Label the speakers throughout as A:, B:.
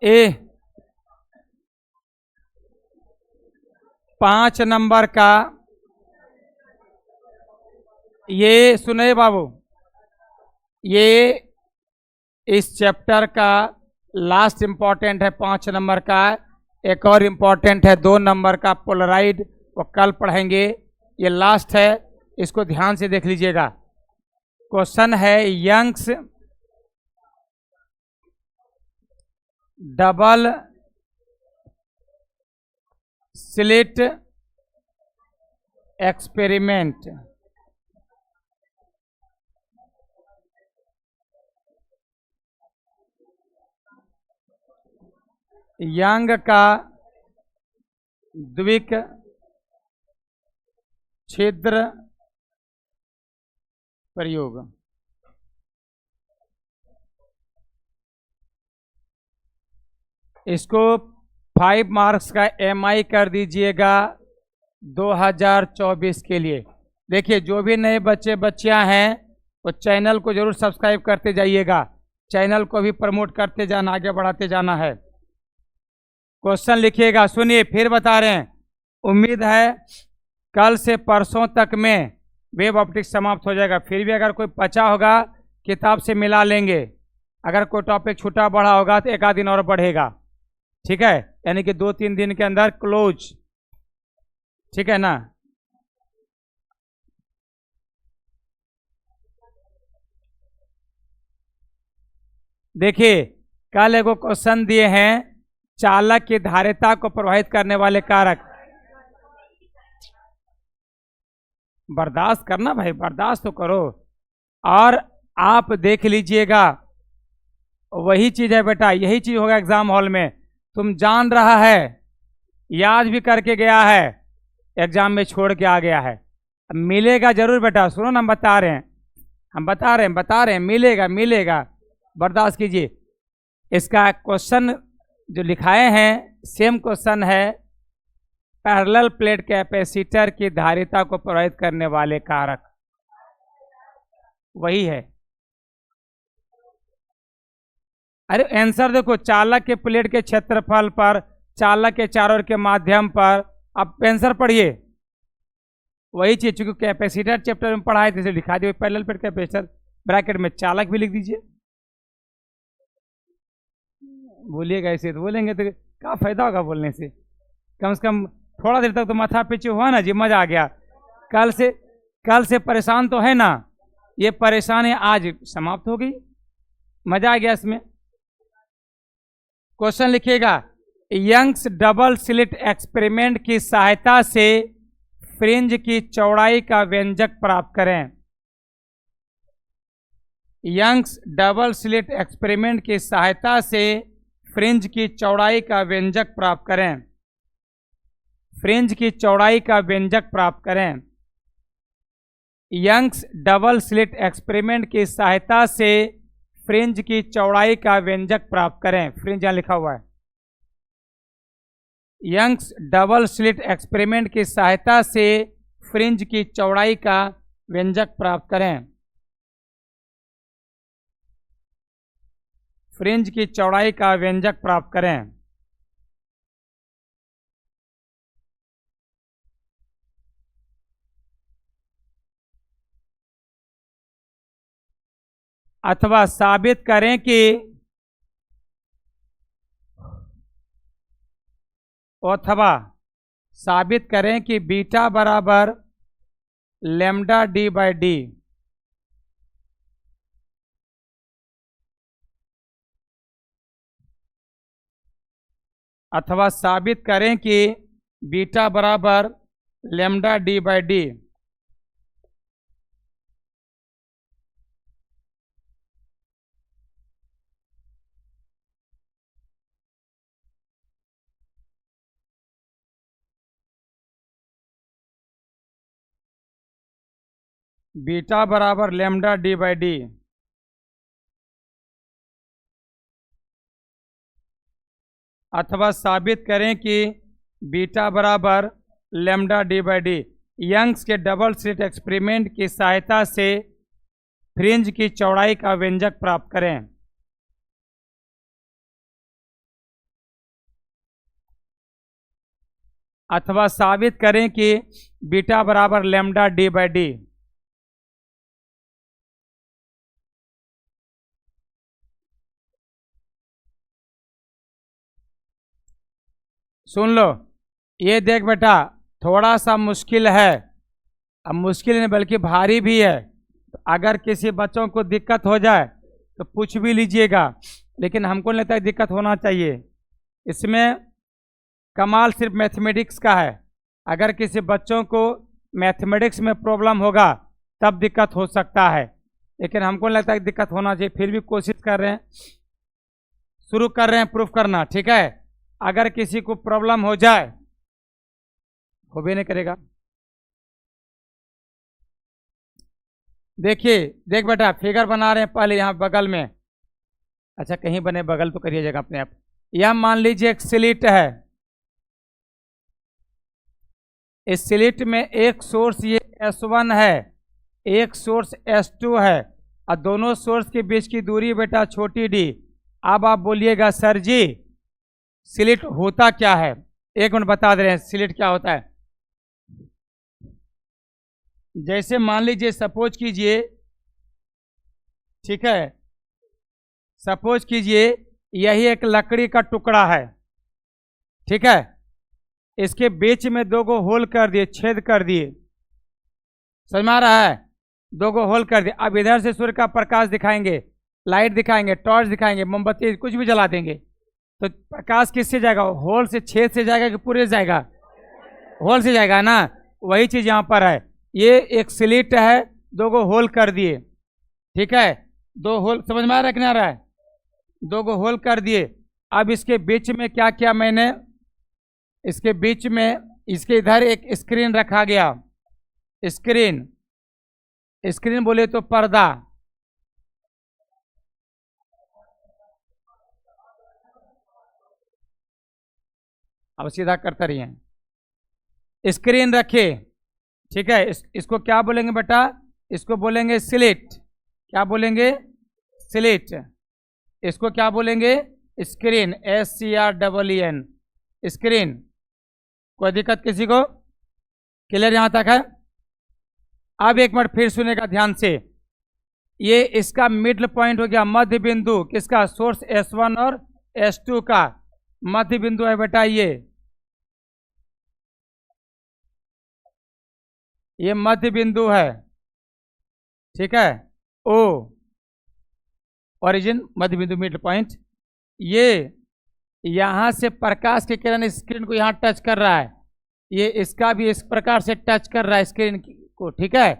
A: ए 5 number का, ये सुने बाबू, ये इस चैप्टर का लास्ट इंपॉर्टेंट है 5 नंबर का। एक और इंपॉर्टेंट है 2 नंबर का पोलराइड, वो कल पढ़ेंगे। ये लास्ट है, इसको ध्यान से देख लीजिएगा। क्वेश्चन है Young's double slit experiment. Young का द्विक छिद्र प्रयोग। इसको 5 मार्क्स का MI कर दीजिएगा 2024 के लिए। देखिए, जो भी नए बच्चे बच्चियां हैं वो चैनल को जरूर सब्सक्राइब करते जाइएगा, चैनल को भी प्रमोट करते जाना, आगे बढ़ाते जाना है। क्वेश्चन लिखिएगा, सुनिए फिर बता रहे हैं। उम्मीद है कल से परसों तक में वेब ऑप्टिक्स समाप्त हो जाएगा। फिर भी अगर कोई बचा होगा किताब से मिला लेंगे। अगर कोई टॉपिक छूटा बढ़ा होगा तो 1 आध दिन और बढ़ेगा, ठीक है? यानी कि 2-3 दिन के अंदर क्लोज, ठीक है ना? देखिए, कल एगो क्वेश्चन दिए हैं, चालक की धारिता को प्रभावित करने वाले कारक। बर्दाश्त करना भाई, बर्दाश्त तो करो। और आप देख लीजिएगा, वही चीज है बेटा, यही चीज होगा एग्जाम हॉल में। तुम जान रहा है, याद भी करके गया है, एग्जाम में छोड़ के आ गया है। अब मिलेगा जरूर बेटा, सुनो ना, हम बता रहे हैं, बता रहे हैं, मिलेगा मिलेगा, बर्दाश्त कीजिए। इसका क्वेश्चन जो लिखाए हैं सेम क्वेश्चन है, पैरेलल प्लेट कैपेसिटर की धारिता को प्रभावित करने वाले कारक, वही है। अरे आंसर देखो, चालक के प्लेट के क्षेत्रफल पर, चालक के चारों ओर के माध्यम पर। अब आंसर पढ़िए, वही चीज, चूंकि कैपेसिटर चैप्टर में पढ़ाए थे लिखा दिए पैरेलल प्लेट कैपेसिटर, ब्रैकेट में चालक भी लिख दीजिए। बोलिएगा, ऐसे तो बोलेंगे तो क्या फायदा होगा बोलने से कम थोड़ा देर तक तो माथा पीछे हुआ ना जी, मजा आ गया। कल से परेशान तो है ना, ये परेशानी आज समाप्त हो गई, मजा आ गया इसमें। क्वेश्चन लिखिएगा, यंग्स डबल स्लिट एक्सपेरिमेंट की सहायता से फ्रिंज की चौड़ाई का व्यंजक प्राप्त करें। यंग्स डबल स्लिट एक्सपेरिमेंट की सहायता से फ्रिंज की चौड़ाई का व्यंजक प्राप्त करें। फ्रिंज की चौड़ाई का व्यंजक प्राप्त करें। यंग्स डबल स्लिट एक्सपेरिमेंट की सहायता से फ्रिंज की चौड़ाई का व्यंजक प्राप्त करें। फ्रिंज यहां लिखा हुआ है। यंग्स डबल स्लिट एक्सपेरिमेंट की सहायता से फ्रिंज की चौड़ाई का व्यंजक प्राप्त करें। फ्रिंज की चौड़ाई का व्यंजक प्राप्त करें। अथवा साबित करें कि बीटा बराबर लैम्डा डी बाई डी। अथवा साबित करें कि बीटा बराबर lambda D by D. Beta बराबर लैम्डा डी बाई डी। अथवा साबित करें कि बीटा बराबर lambda D by D. Young's के डबल स्लिट एक्सपेरिमेंट की सहायता से फ्रिंज की चौड़ाई का व्यंजक प्राप्त करें। अथवा साबित करें कि बीटा बराबर लैम्डा डी बाई डी। सुन लो, ये देख बेटा, थोड़ा सा मुश्किल है। अब मुश्किल नहीं बल्कि भारी भी है। तो अगर किसी बच्चों को दिक्कत हो जाए तो पूछ भी लीजिएगा, लेकिन हमको नहीं लगता है दिक्कत होना चाहिए। इसमें कमाल सिर्फ मैथमेटिक्स का है। अगर किसी बच्चों को मैथमेटिक्स में प्रॉब्लम होगा तब दिक्कत हो सकता है, लेकिन हमको नहीं लगता है दिक्कत होना चाहिए। फिर भी कोशिश कर रहे हैं, शुरू कर रहे हैं प्रूफ करना, ठीक है। अगर किसी को प्रॉब्लम हो जाए, हो भी नहीं करेगा। देखिए, देख बेटा, फिगर बना रहे हैं पहले यहाँ बगल में। अच्छा, कहीं बने बगल तो करिएगा अपने आप। यह मान लीजिए एक स्लिट है। इस स्लिट में एक सोर्स ये S1 है, एक सोर्स S2 है, और दोनों सोर्स के बीच की दूरी बेटा छोटी डी। अब आप बोलिएगा सर जी स्लिट होता क्या है। एक मिनट बता दे रहे हैं स्लिट क्या होता है। जैसे मान लीजिए, सपोज कीजिए, ठीक है, सपोज कीजिए यही एक लकड़ी का टुकड़ा है, ठीक है। इसके बीच में दो गो होल कर दिए, छेद कर दिए, समझ में आ रहा है। दो गो होल कर दिए। अब इधर से सूर्य का प्रकाश दिखाएंगे, लाइट दिखाएंगे, टॉर्च दिखाएंगे, मोमबत्ती कुछ भी जला देंगे, तो प्रकाश किससे जाएगा? होल से, छेद से जाएगा कि पूरे से जाएगा? होल से जाएगा ना। वही चीज यहाँ पर है। ये एक स्लिट है, दो गो होल कर दिए, ठीक है। दो होल, समझ में आ रहा है कि नहीं आ रहा है? दो गो होल कर दिए। अब इसके बीच में क्या किया मैंने, इसके बीच में, इसके इधर एक स्क्रीन रखा गया। स्क्रीन, स्क्रीन बोले तो पर्दा। अब सीधा करता रहिए। स्क्रीन रखे, ठीक है। इसको क्या बोलेंगे बेटा? इसको बोलेंगे स्लिट। क्या बोलेंगे? स्लिट। इसको क्या बोलेंगे? Screen, SCREEN, screen. कोई दिक्कत किसी को? क्लियर यहां तक है? अब एक मिनट फिर सुनेगा ध्यान से। ये इसका मिडल पॉइंट हो गया, मध्य बिंदु किसका? सोर्स S1 और S2 का मध्य बिंदु है बेटा ये मध्य बिंदु है, ठीक है। O ओरिजिन, मध्य बिंदु, मिडल पॉइंट। ये यहां से प्रकाश की किरण स्क्रीन को यहां टच कर रहा है, ये इसका भी इस प्रकार से टच कर रहा है स्क्रीन को, ठीक है।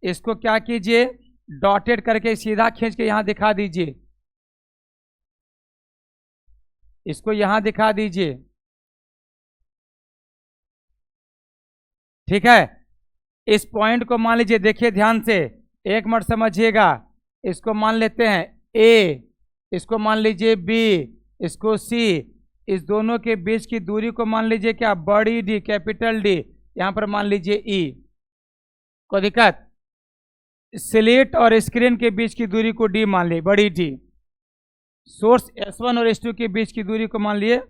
A: इसको क्या कीजिए, डॉटेड करके सीधा खींच के यहां दिखा दीजिए। इसको यहां दिखा दीजिए, ठीक है। इस पॉइंट को मान लीजिए, देखिए ध्यान से, एक मिनट समझिएगा। इसको मान लेते हैं A, इसको मान लीजिए B, इसको C। इस दोनों के बीच की दूरी को मान लीजिए क्या? बड़ी डी, कैपिटल डी। यहां पर मान लीजिए E। कोई दिक्कत? स्लिट और स्क्रीन के बीच की दूरी को D मान ली, बड़ी डी। सोर्स S1 और S2 के बीच की दूरी को मान लिए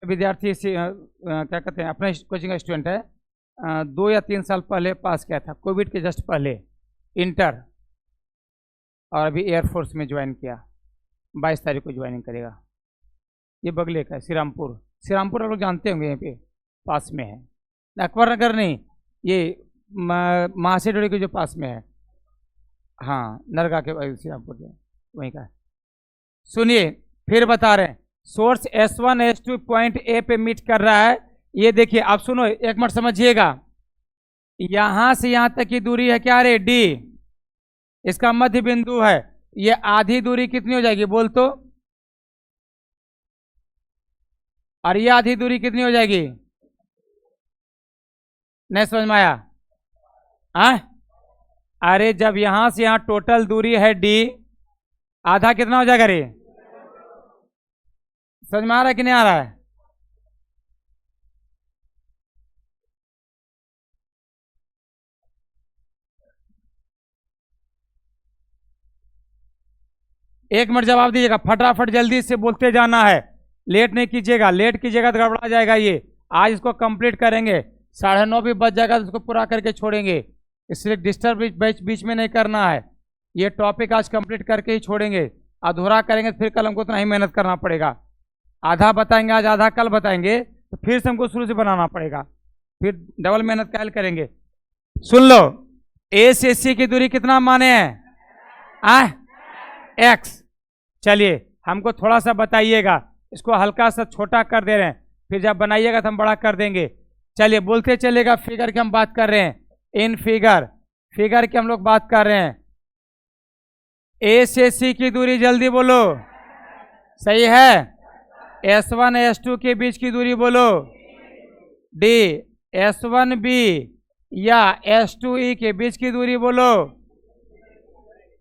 A: विद्यार्थी क्या कहते हैं, अपने कोचिंग का स्टूडेंट है। 2 या 3 साल पहले पास किया था, कोविड के जस्ट पहले, इंटर, और अभी एयरफोर्स में ज्वाइन किया। 22 तारीख को ज्वाइनिंग करेगा। ये बगले का है, श्रीरामपुर। श्रीरामपुर आप लोग जानते होंगे, यहाँ पे पास में है। अकबर नगर नहीं, ये महासेडोड़ी के जो पास में है, हाँ, नरगा के श्रीरामपुर के वहीं का। सुनिए फिर बता रहे हैं, source S1 S2 point A पे मीट कर रहा है। ये देखिए, आप सुनो, एक मिनट समझिएगा। यहां से यहां तक की दूरी है क्या रे? D, इसका मध्य बिंदु है। ये आधी दूरी कितनी हो जाएगी बोल तो? और ये आधी दूरी कितनी हो जाएगी? नहीं समझ में आया? अरे जब यहां से यहां टोटल दूरी है d, आधा कितना हो जाएगा रे? समझ में आ रहा है कि नहीं आ रहा है? एक मिनट जवाब दीजिएगा, फटाफट जल्दी से बोलते जाना है, लेट नहीं कीजिएगा, लेट कीजिएगा तो गड़बड़ा जाएगा। ये आज इसको कंप्लीट करेंगे, 9:30 भी बज जाएगा तो इसको पूरा करके छोड़ेंगे, इसलिए डिस्टर्ब बीच में नहीं करना है। ये टॉपिक आज कंप्लीट करके ही छोड़ेंगे, अधूरा करेंगे तो फिर कल हमको उतना ही मेहनत करना पड़ेगा। आधा बताएंगे आज, आधा कल बताएंगे, तो फिर से हमको शुरू से बनाना पड़ेगा, फिर डबल मेहनत कैल करेंगे। सुन लो, ए से सी की दूरी कितना माने हैं? एक्स। चलिए हमको थोड़ा सा बताइएगा, इसको हल्का सा छोटा कर दे रहे हैं, फिर जब बनाइएगा तो हम बड़ा कर देंगे। चलिए बोलते चलेगा, फिगर की हम बात कर रहे हैं, इन फिगर की हम लोग बात कर रहे हैं। ए से सी की दूरी जल्दी बोलो, सही है? S1 S2 के बीच की दूरी बोलो, डी। S1B या S2E के बीच की दूरी बोलो,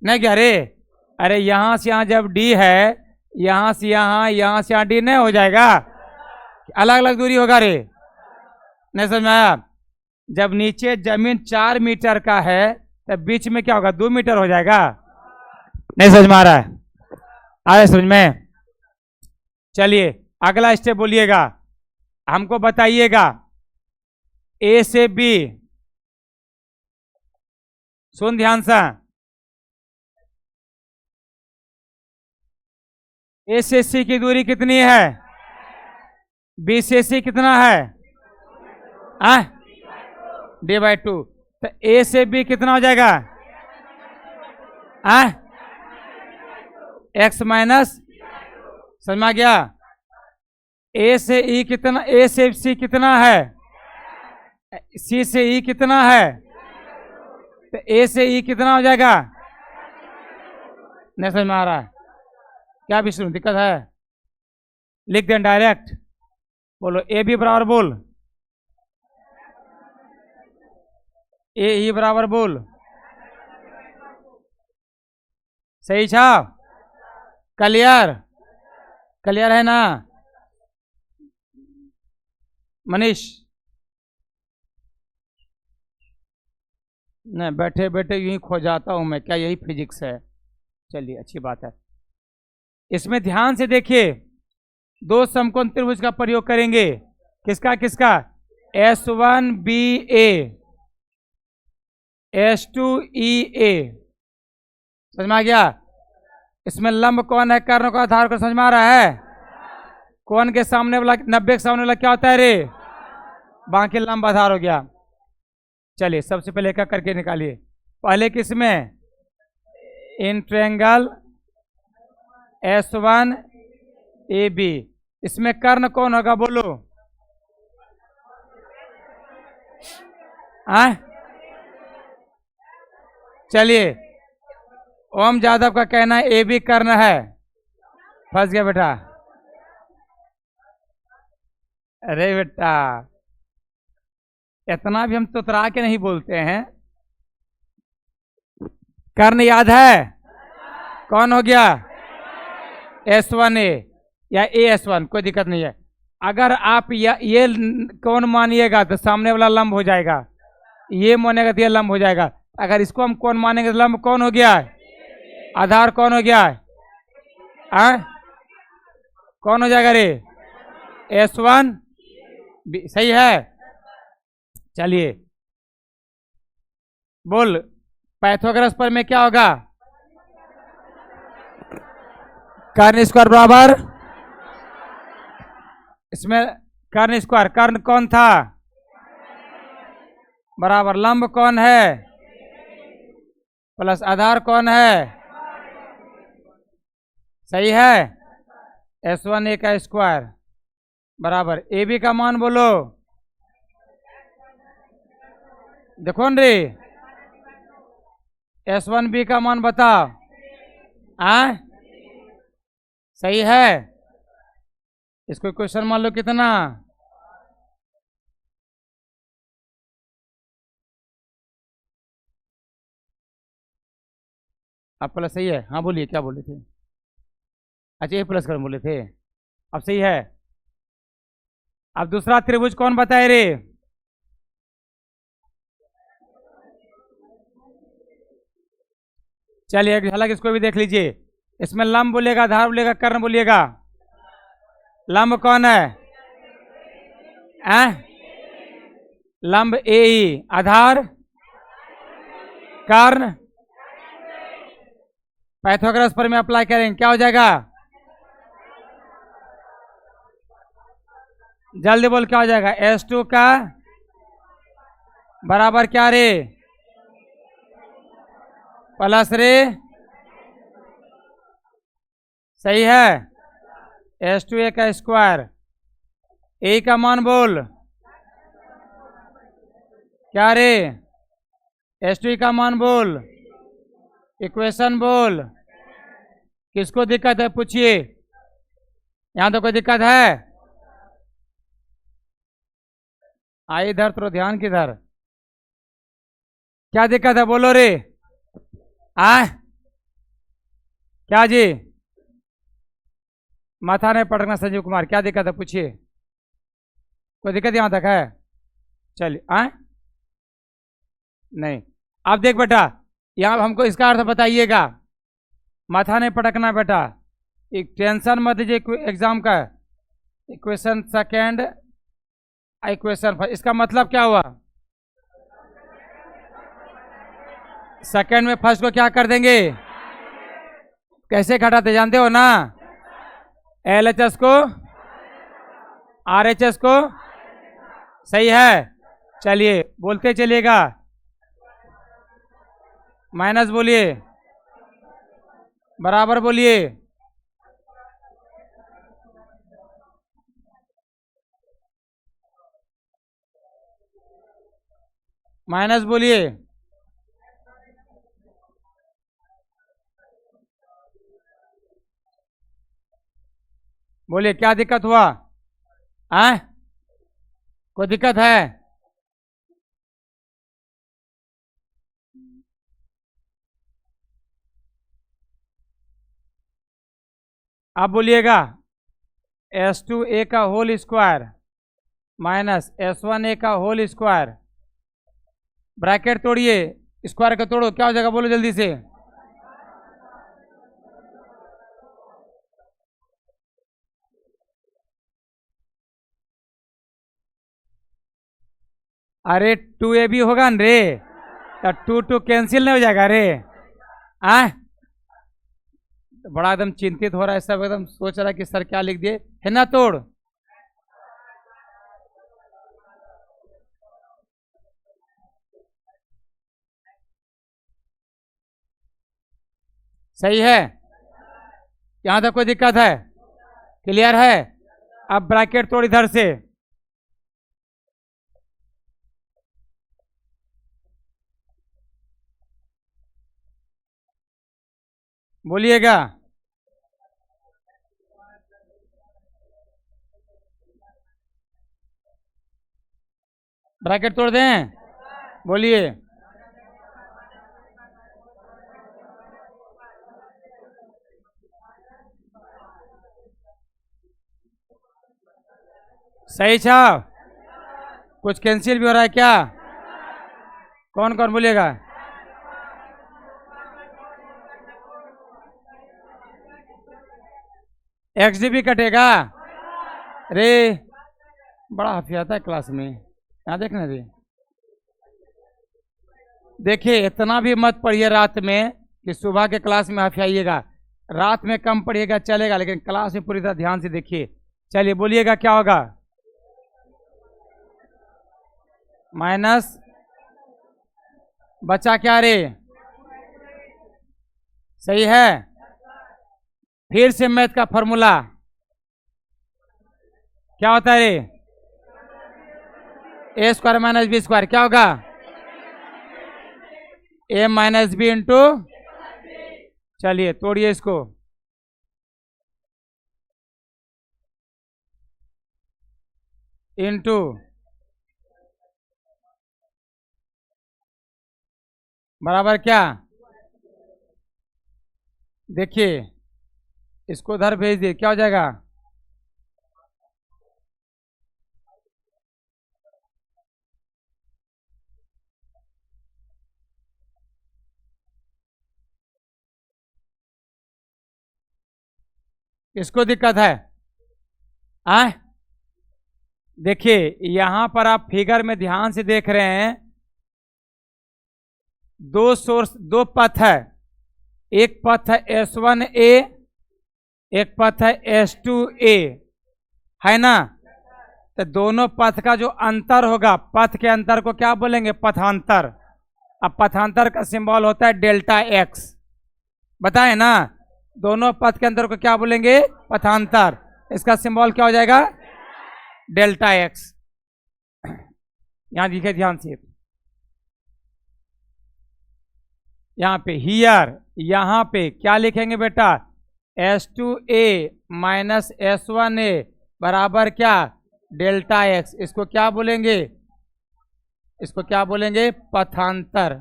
A: नहीं क्या रे? अरे यहां से यहां जब D है, यहां से यहां से यहां D नहीं हो जाएगा? अलग अलग दूरी होगा रे? नहीं समझ में आया? जब नीचे जमीन 4 मीटर का है तब बीच में क्या होगा? 2 मीटर हो जाएगा? नहीं समझ में आ रहा है? आया समझ में? चलिए अगला स्टेप बोलिएगा, हमको बताइएगा ए से बी, सुन ध्यान से, ए से सी की दूरी कितनी है? बी से सी कितना है? D/2। तो ए से बी कितना हो जाएगा? x माइनस, समझ में आ गया? ए से ई कितना, ए से सी कितना है? सी से ई कितना है? तो ए से ई कितना हो जाएगा? नहीं समझ में आ रहा है? क्या विष्णु दिक्कत है? लिख दें डायरेक्ट, बोलो ए बी बराबर बोल, ए ई बराबर बोल, सही छा? क्लियर? क्लियर है ना मनीष? नहीं, बैठे बैठे यूं ही खो जाता हूं मैं, क्या यही फिजिक्स है? चलिए अच्छी बात है। इसमें ध्यान से देखिए, दो समकोण त्रिभुज का प्रयोग करेंगे, किसका किसका? S1BA S2EA, समझ में आ गया? इसमें लंब कौन है, कर्ण का आधार को, समझ में आ रहा है? कौन के सामने वाला, 90 के सामने वाला क्या होता है रे? बाकी लंब आधार हो गया। चलिए सबसे पहले क्या करके निकालिए, पहले किसमें? इन ट्रायंगल S1AB, इसमें कर्ण कौन होगा बोलो? चलिए ओम जादव का कहना है ए बी कर्ण है। फंस गया बेटा? अरे बेटा इतना भी हम तुतरा के नहीं बोलते हैं। कर्ण याद है? कौन हो गया? S1A या AS1, कोई दिक्कत नहीं है। अगर आप ये कौन मानिएगा तो सामने वाला लंब हो जाएगा, ये मानेगा तो ये लंब हो जाएगा। अगर इसको हम कौन मानेंगे तो लंब कौन हो गया है? आधार कौन हो गया है? कौन हो जाएगा रे? S1 सही है? चलिए बोल, पाइथागोरस पर में क्या होगा? कर्ण स्क्वायर बराबर, इसमें कर्ण स्क्वायर, कर्ण कौन था? बराबर लंब कौन है? प्लस आधार कौन है? सही है? S1A का स्क्वायर बराबर AB का मान बोलो, देखो न रे, S1B का मान बताओ। सही है? इसको क्वेश्चन मान लो कितना, अब प्लस सही है? हाँ बोलिए, क्या बोले थे? अच्छा ये प्लस कर बोले थे, अब सही है। अब दूसरा त्रिभुज कौन बताए रे? चलिए एक झलक इसको भी देख लीजिए। इसमें लंब बोलिएगा, आधार बोलिएगा, कर्ण बोलिएगा। लंब कौन है? लंब ए, आधार कर्ण। पाइथागोरस पर में अप्लाई करेंगे, क्या हो जाएगा? जल्दी बोल, क्या हो जाएगा? S2 का बराबर क्या रे? प्लस रे, सही है। S2A का स्क्वायर, ए का मान बोल क्या रे? S2 का मान बोल, इक्वेशन बोल। किसको दिक्कत है पूछिए, यहां तो कोई दिक्कत है? आइए इधर, तो ध्यान किधर, क्या दिक्कत है बोलो रे? क्या जी? माथा नहीं पटकना संजीव कुमार, क्या दिक्कत है पूछिए। कोई दिक्कत यहां तक है? चलिए नहीं। अब देख बेटा, यहां हमको इसका अर्थ बताइएगा। माथा नहीं पटकना बेटा, एक टेंशन मत लीजिए एग्जाम का। इक्वेशन सेकेंड, इक्वेशन फर्स्ट, इसका मतलब क्या हुआ? सेकेंड में फर्स्ट को क्या कर देंगे? कैसे घटाते जानते हो ना? LHS को RHS को, सही है। चलिए बोलते चलिएगा, माइनस बोलिए, बराबर बोलिए, माइनस बोलिए, बोलिए क्या दिक्कत हुआ? कोई दिक्कत है? आप बोलिएगा S2A का होल स्क्वायर माइनस S1A का होल स्क्वायर, ब्रैकेट तोड़िए, स्क्वायर का तोड़ो, क्या हो जाएगा बोलो जल्दी से। अरे 2AB होगा न रे, तो 2 कैंसिल नहीं हो जाएगा रे? बड़ा एकदम चिंतित हो रहा है सब, एकदम सोच रहा है कि सर क्या लिख दिए, है ना? तोड़, सही है। यहां तक कोई दिक्कत है? क्लियर है? अब ब्रैकेट तोड़ इधर से, बोलिएगा। ब्रैकेट तोड़ दें, बोलिए। सही साहब, कुछ कैंसिल भी हो रहा है क्या? कौन कौन बोलिएगा? XD भी कटेगा रे? बड़ा हफियाता है क्लास में, यहाँ देखना रे। देखिए इतना भी मत पढ़िए रात में कि सुबह के क्लास में हफियाइएगा, रात में कम पढ़िएगा चलेगा, लेकिन क्लास में पूरी तरह ध्यान से देखिए। चलिए बोलिएगा क्या होगा? माइनस, बचा क्या रे? सही है। फिर से मैथ का फॉर्मूला क्या होता है रे? A square minus B square, क्या होगा? A माइनस B इंटू, चलिए तोड़िए इसको, इंटू बराबर क्या, देखिए इसको उधर भेज दिए, क्या हो जाएगा, इसको दिक्कत है। आ देखिए यहां पर आप फिगर में ध्यान से देख रहे हैं, दो सोर्स, दो पथ है, एक पथ है S1A, एक पथ है S2A, है ना। तो दोनों पथ का जो अंतर होगा, पथ के अंतर को क्या बोलेंगे, पथांतर। अब पथांतर का सिंबल होता है डेल्टा एक्स, बताए ना, दोनों पथ के अंतर को क्या बोलेंगे, पथांतर। इसका सिंबल क्या हो जाएगा, डेल्टा एक्स। यहां लिखे ध्यान से, यहां पे हियर, यहां पे क्या लिखेंगे बेटा, S2A माइनस S1A बराबर क्या, डेल्टा एक्स। इसको क्या बोलेंगे, इसको क्या बोलेंगे, पथांतर।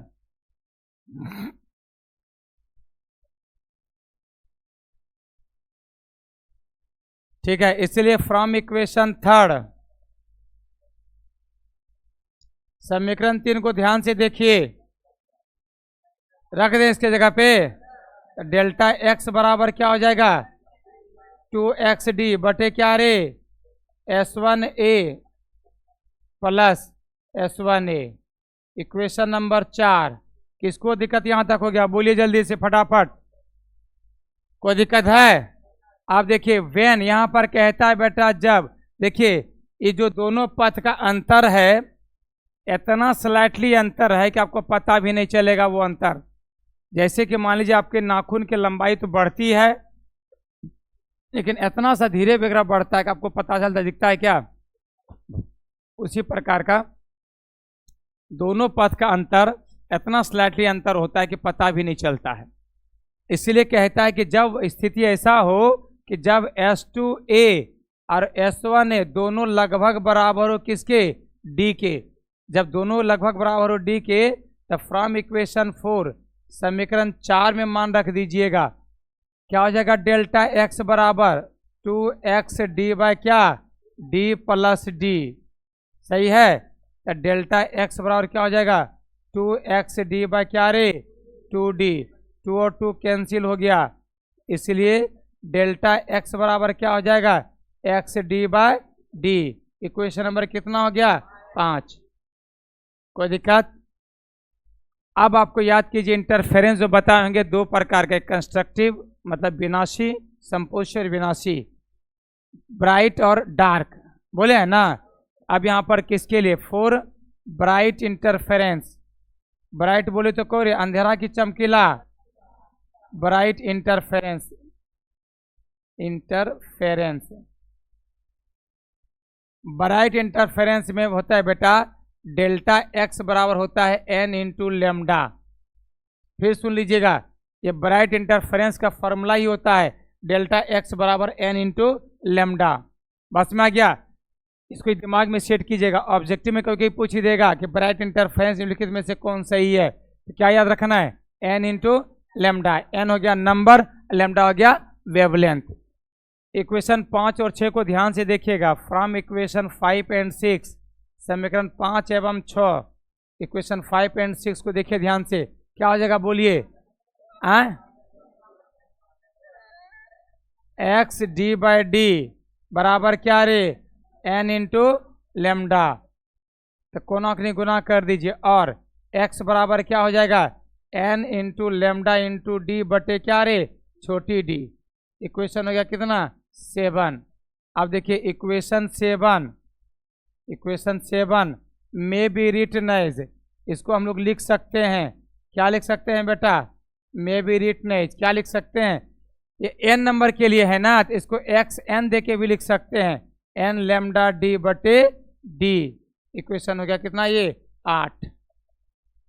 A: ठीक है, इसलिए फ्रॉम इक्वेशन थर्ड, समीकरण 3 को ध्यान से देखिए, रख दें इसके जगह पे, डेल्टा एक्स बराबर क्या हो जाएगा, 2xd बटे क्या रे, S1A plus S1A। Equation number 4। किसको दिक्कत यहां तक हो गया, बोलिए जल्दी से फटाफट, कोई दिक्कत है। आप देखिए वेन यहां पर कहता है बेटा, जब देखिए ये जो दोनों पथ का अंतर है, इतना स्लाइटली अंतर है कि आपको पता भी नहीं चलेगा वो अंतर। जैसे कि मान लीजिए आपके नाखून की लंबाई तो बढ़ती है, लेकिन इतना सा धीरे वगैरह बढ़ता है कि आपको पता चलता दिखता है क्या, उसी प्रकार का दोनों पथ का अंतर इतना स्लाइटली अंतर होता है कि पता भी नहीं चलता है। इसलिए कहता है कि जब स्थिति ऐसा हो कि जब S2A और S1A दोनों लगभग बराबर हो किसके, D के, जब दोनों लगभग बराबर हो D के, तब फ्रॉम इक्वेशन 4 समीकरण 4 में मान रख दीजिएगा, क्या हो जाएगा, डेल्टा एक्स बराबर 2xd बाय क्या, D प्लस D। सही है, तो डेल्टा एक्स बराबर क्या हो जाएगा, 2xd बाय क्या रे, 2D। 2 और 2 कैंसिल हो गया, इसलिए डेल्टा एक्स बराबर क्या हो जाएगा, xd by D। Equation number कितना हो गया, 5। कोई दिक्कत। अब आपको याद कीजिए, इंटरफेरेंस जो बताए होंगे दो प्रकार के, कंस्ट्रक्टिव मतलब विनाशी, संपोषी और विनाशी, ब्राइट और डार्क, बोले है ना। अब यहाँ पर किसके लिए, फॉर ब्राइट इंटरफेरेंस, ब्राइट बोले तो कौन, अंधेरा की चमकीला, bright interference, interference bright interference में होता है बेटा, डेल्टा एक्स बराबर होता है n इंटू लेमडा। फिर सुन लीजिएगा, ये ब्राइट इंटरफेरेंस का फॉर्मूला ही होता है डेल्टा एक्स बराबर n इंटू लेमडा। बस में आ गया, इसको दिमाग में सेट कीजिएगा, ऑब्जेक्टिव में कभी पूछ ही देगा कि ब्राइट इंटरफेरेंस निम्नलिखित में से कौन सही है, तो क्या याद रखना है, n इंटू लेमडा। n हो गया नंबर, लेमडा हो गया वेवलेंथ। इक्वेशन 5 और 6 को ध्यान से देखिएगा, फ्रॉम इक्वेशन 5 एंड 6, समीकरण 5 एवं 6, इक्वेशन 5 एंड 6 को देखिए ध्यान से, क्या हो जाएगा बोलिए, एक्स डी बाई डी बराबर क्या रे, n इंटू लेमडा। तो कोना को गुना कर दीजिए, और x बराबर क्या हो जाएगा, n into lambda into D बटे क्या रे, छोटी डी। इक्वेशन हो गया कितना, 7। अब देखिए इक्वेशन 7 में बी रिटन एज, इसको हम लोग लिख सकते हैं, क्या लिख सकते हैं बेटा, में बी रिटन एज, क्या लिख सकते हैं, ये n नंबर के लिए है ना, तो इसको xn दे के भी लिख सकते हैं, n लेमडा डी बटे डी। इक्वेशन हो गया कितना, ये 8।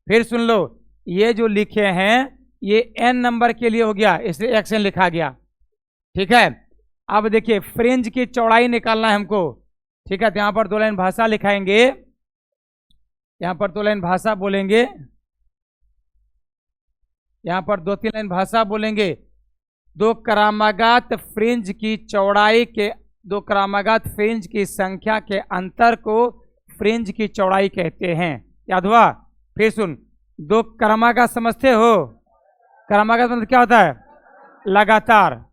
A: फिर सुन लो, ये जो लिखे हैं ये n नंबर के लिए हो गया, इसलिए xn लिखा गया, ठीक है। अब देखिए फ्रिंज की चौड़ाई निकालना है हमको, ठीक है, तो यहाँ पर 2 लाइन भाषा लिखाएंगे, यहाँ पर 2 लाइन भाषा बोलेंगे, यहाँ पर 2-3 लाइन भाषा बोलेंगे। 2 क्रमागत फ्रिंज की चौड़ाई के 2 क्रमागत फ्रिंज की संख्या के अंतर को फ्रिंज की चौड़ाई कहते हैं। याद हुआ? फिर सुन, 2 क्रमागत समझते हो? क्रमागत मतलब क्या होता है? लगातार,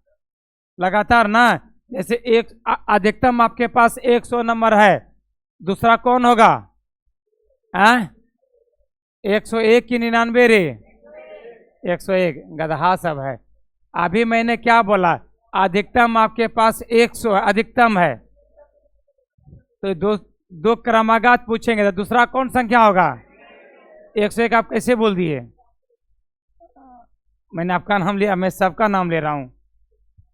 A: लगातार ना। जैसे एक अधिकतम आपके पास 100 नंबर है, दूसरा कौन होगा? 101 की 99 रे? 101। गधा सब है। अभी मैंने क्या बोला? अधिकतम आपके पास 100 है, अधिकतम है। तो दो क्रमागत पूछेंगे तो दूसरा कौन संख्या होगा? 101। आप कैसे बोल दिए? मैंने आपका नाम लिया, मैं सबका नाम ले रहा हूं।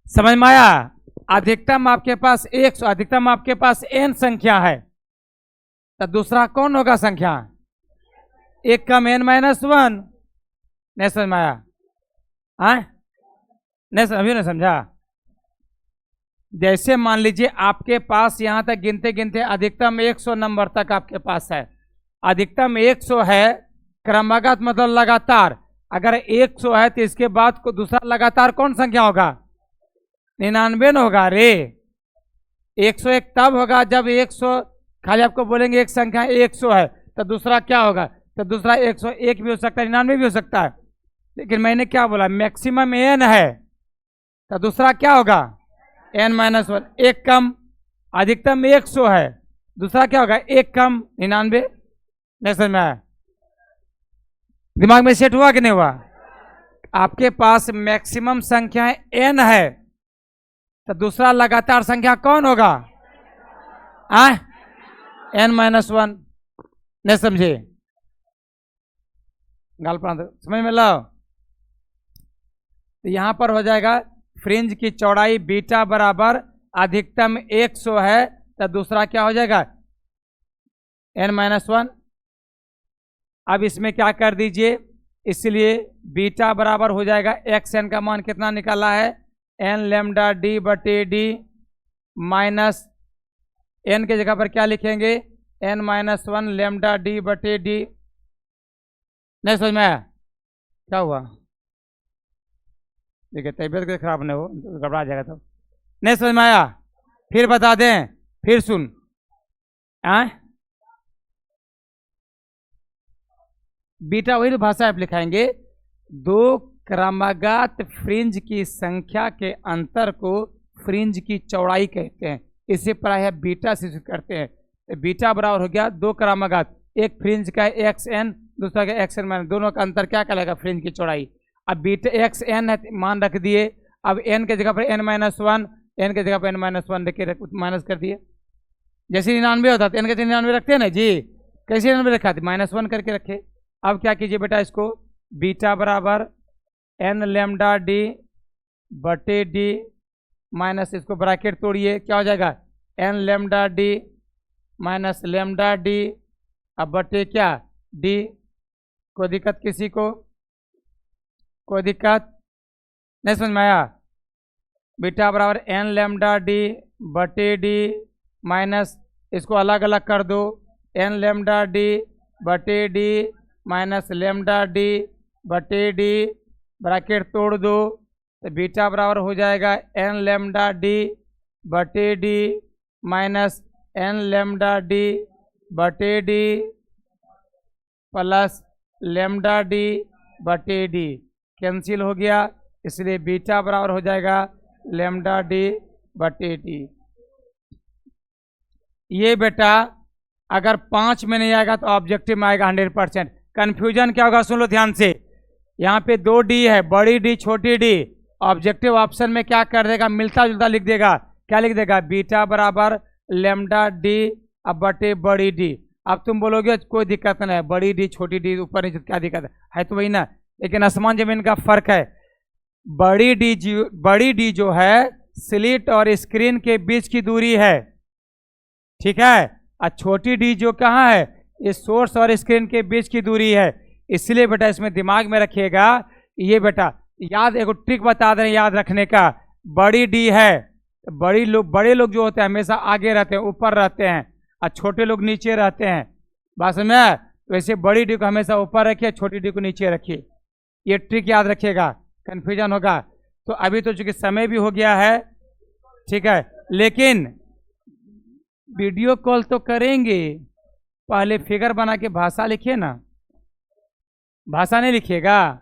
A: समझ में आया? अधिकतम आपके पास 100, अधिकतम आपके पास n संख्या है, तो दूसरा कौन होगा संख्या? 1 कम n माइनस 1। नहीं समझ में आया? नहीं, अभी नहीं समझा? जैसे मान लीजिए आपके पास यहां तक गिनते गिनते अधिकतम 100 नंबर तक आपके पास है, अधिकतम 100 है, क्रमागत मतलब लगातार। अगर 100 है तो इसके बाद को दूसरा लगातार कौन संख्या होगा? 99 होगा रे। 101 तब होगा जब 100, खाली आपको बोलेंगे एक संख्या 100 है, तो दूसरा क्या होगा? तो दूसरा 101 भी हो सकता है, 99 भी हो सकता है। लेकिन मैंने क्या बोला? मैक्सिमम n है, तो दूसरा क्या होगा? n minus 1। 1 कम, अधिकतम 100 है, दूसरा क्या होगा? 1 कम 99। नहीं समझ में आया? दिमाग में सेट हुआ कि नहीं हुआ? आपके पास मैक्सिमम संख्या n है, तो दूसरा लगातार संख्या कौन होगा? n minus 1। नहीं समझे? गाल पर समझ में लाओ। तो यहां पर हो जाएगा फ्रिंज की चौड़ाई बीटा बराबर अधिकतम 100 है, तो दूसरा क्या हो जाएगा? n minus 1। अब इसमें क्या कर दीजिए, इसलिए बीटा बराबर हो जाएगा xn का मान कितना निकाला है? n लैम्डा d बटे d माइनस n के जगह पर क्या लिखेंगे? n माइनस 1 लैम्डा d बटे d। नहीं समझ में आया? क्या हुआ? देखिए तबीयत के खराब नहीं हो, घबरा जाएगा तो। नहीं समझ में आया? फिर बता दें, फिर सुन। बीटा वही भाषा आप लिखाएंगे। 2 क्रमागत फ्रिंज की संख्या के अंतर को फ्रिंज की चौड़ाई कहते हैं। इसे प्रायः बीटा से करते हैं। बीटा बराबर हो गया 2 क्रमागत, एक फ्रिंज का xn, दूसरा का xn माइनस, दोनों का अंतर क्या कहलाएगा? फ्रिंज की चौड़ाई। अब बीटा xn है, मान रख दिए। अब n के जगह पर n माइनस 1, n के जगह पर n माइनस 1 लेके माइनस कर दिए। जैसे 99 होता है n के 99 रखते हैं ना जी, कैसे 99 रखा? -1 करके रखे। अब क्या कीजिए बेटा, इसको बीटा बराबर n लैम्डा d बटे d माइनस, इसको ब्रैकेट तोड़िए, क्या हो जाएगा? n lambda d minus lambda d, अब बटे क्या? d। कोई दिक्कत किसी को? कोई दिक्कत? नहीं समझ में आया? बीटा बराबर n लैम्डा d बटे d माइनस, इसको अलग अलग कर दो, n लैम्डा d बटे d माइनस लैम्डा d बटे d, ब्रैकेट तोड़ दो, तो बीटा बराबर हो जाएगा n लैम्डा d बटे d minus n lambda d बटे d प्लस लैम्डा d बटे d। कैंसिल हो गया, इसलिए बीटा बराबर हो जाएगा लैम्डा d बटे d। ये बेटा अगर 5 में नहीं आएगा तो ऑब्जेक्टिव में आएगा 100%। कन्फ्यूजन क्या होगा? सुन लो ध्यान से। यहाँ पे 2 d है, बड़ी d छोटी d। ऑब्जेक्टिव ऑप्शन में क्या कर देगा? मिलता जुलता लिख देगा। क्या लिख देगा? बीटा बराबर लैम्डा d अब बटे बड़ी d। अब तुम बोलोगे कोई दिक्कत नहीं है, बड़ी d छोटी d ऊपर नीचे क्या दिक्कत है तो वही ना, लेकिन आसमान जमीन का फर्क है। बड़ी डी जो है स्लिट और स्क्रीन के बीच की दूरी है, ठीक है। और छोटी डी जो कहाँ है? ये सोर्स और स्क्रीन के बीच की दूरी है। इसलिए बेटा इसमें दिमाग में रखिएगा, ये बेटा याद, एक ट्रिक बता दें याद रखने का। बड़ी डी है बड़े लोग जो होते हैं हमेशा आगे रहते हैं, ऊपर रहते हैं, और छोटे लोग नीचे रहते हैं। बात समझ में आया? तो वैसे बड़ी डी को हमेशा ऊपर रखिए, छोटी डी को नीचे रखिए। ये ट्रिक याद रखिएगा, कंफ्यूजन होगा। तो अभी तो चूंकि समय भी हो गया है, ठीक है, लेकिन वीडियो कॉल तो करेंगे, पहले फिगर बना के भाषा लिखिए ना। भाषा नहीं लिखिएगा?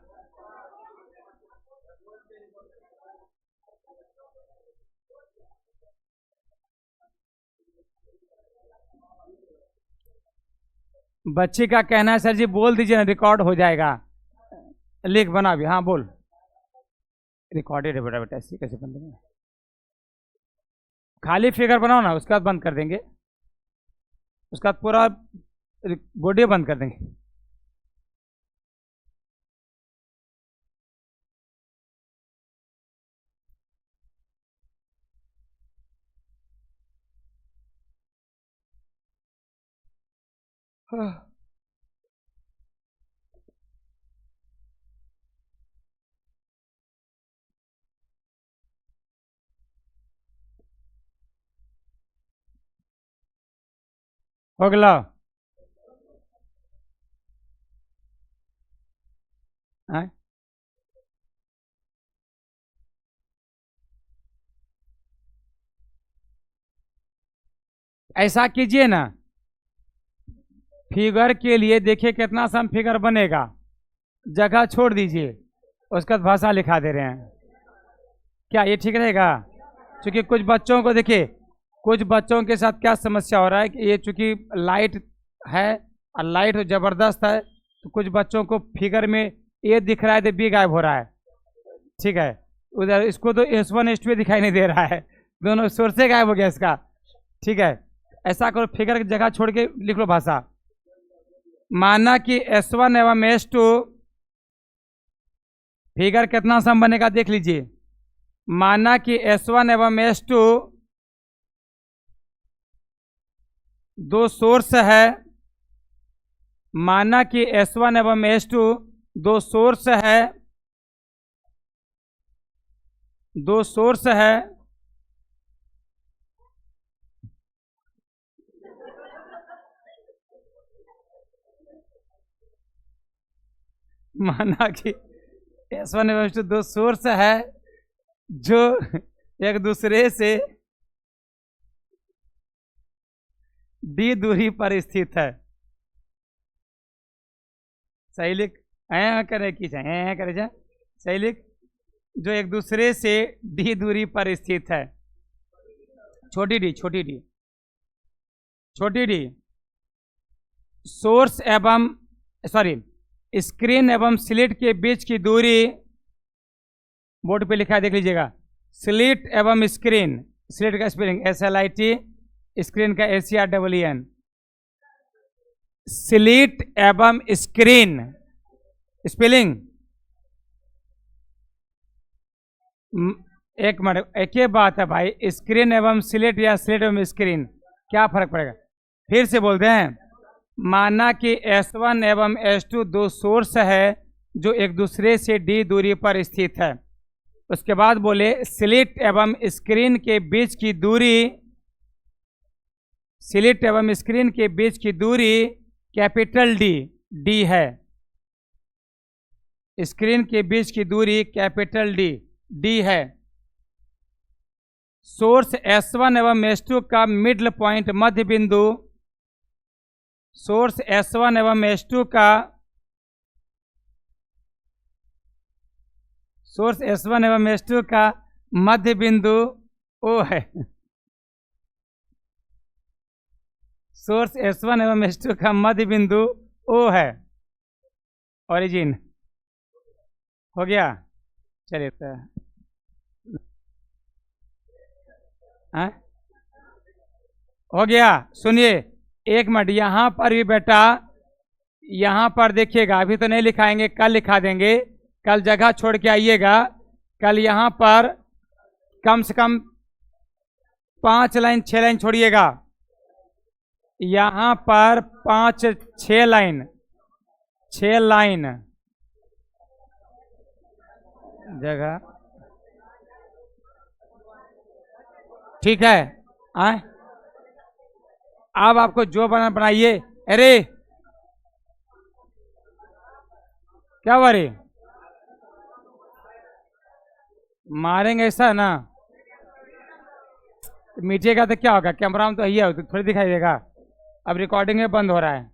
A: बच्चे का कहना है सर जी बोल दीजिए ना, रिकॉर्ड हो जाएगा। लिख बना भी, हाँ बोल। रिकॉर्डेड है बेटा, बेटा ऐसे कैसे बंद करेंगे? खाली फिगर बनाओ ना, उसके बाद बंद कर देंगे, उसके बाद पूरा वीडियो बंद कर देंगे। हो गया? हाँ? ऐसा कीजिए ना, फिगर के लिए देखिए कितना सम फिगर बनेगा, जगह छोड़ दीजिए, उसका भाषा लिखा दे रहे हैं। क्या ये ठीक रहेगा? क्योंकि कुछ बच्चों को देखिए, कुछ बच्चों के साथ क्या समस्या हो रहा है कि ये चूंकि लाइट है और लाइट जबरदस्त है, तो कुछ बच्चों को फिगर में ए दिख रहा है तो बी गायब हो रहा है, ठीक है। उधर इसको तो S1 S2 दिखाई नहीं दे रहा है, दोनों सोर्स से गायब हो गया इसका, ठीक है। ऐसा करो, फिगर की जगह छोड़ के लिख लो भाषा। माना कि S1 एवं S2 फिगर कितना सम बनेगा देख लीजिए। माना कि S1 एवं S2 दो सोर्स है, माना कि S1 एवं S2 दो सोर्स है, दो सोर्स है, माना कि S1 एवं S2 दो सोर्स है जो एक दूसरे से d दूरी पर स्थित है। सही लिख, करे की चाहे करे जाए, सही लिख, जो एक दूसरे से d दूरी पर स्थित है। छोटी डी, छोटी डी, छोटी डी। सोर्स एवं सॉरी स्क्रीन एवं स्लिट के बीच की दूरी, बोर्ड पे लिखा है देख लीजिएगा, स्लिट एवं स्क्रीन, स्लिट का स्पेलिंग SLIT, स्क्रीन का SCREEN, स्लिट एवं स्क्रीन स्पेलिंग। एक मिनट, एक ही बात है भाई, स्क्रीन एवं स्लिट या स्लिट एवं स्क्रीन, क्या फर्क पड़ेगा? फिर से बोलते हैं। माना कि S1 एवं S2 दो सोर्स है जो एक दूसरे से d दूरी पर स्थित है। उसके बाद बोले स्लिट एवं स्क्रीन के बीच की दूरी, स्लिट एवं स्क्रीन के बीच की दूरी कैपिटल D है। स्क्रीन के बीच की दूरी कैपिटल D है। सोर्स S1 एवं S2 का मिडल पॉइंट, मध्य बिंदु, सोर्स S1 एवं S2 का, सोर्स S1 एवं S2 का मध्य बिंदु O है। सोर्स S1 एवं S2 का मध्य बिंदु O है। ओरिजिन हो गया? चलिए तो हो गया। सुनिए एक मिनट, यहां पर भी बेटा, यहां पर देखिएगा, अभी तो नहीं लिखाएंगे, कल लिखा देंगे, कल जगह छोड़ के आइएगा। कल यहां पर कम से कम 5 लाइन 6 लाइन छोड़िएगा, यहां पर 5-6 लाइन, 6 लाइन जगह। ठीक है। आए, अब आपको जो बनाइए। अरे क्या हुआ रे? मारेंगे ऐसा ना? मीडिया तो क्या होगा, कैमरा में तो यही है, तो थोड़ी दिखाई देगा। अब रिकॉर्डिंग में बंद हो रहा है।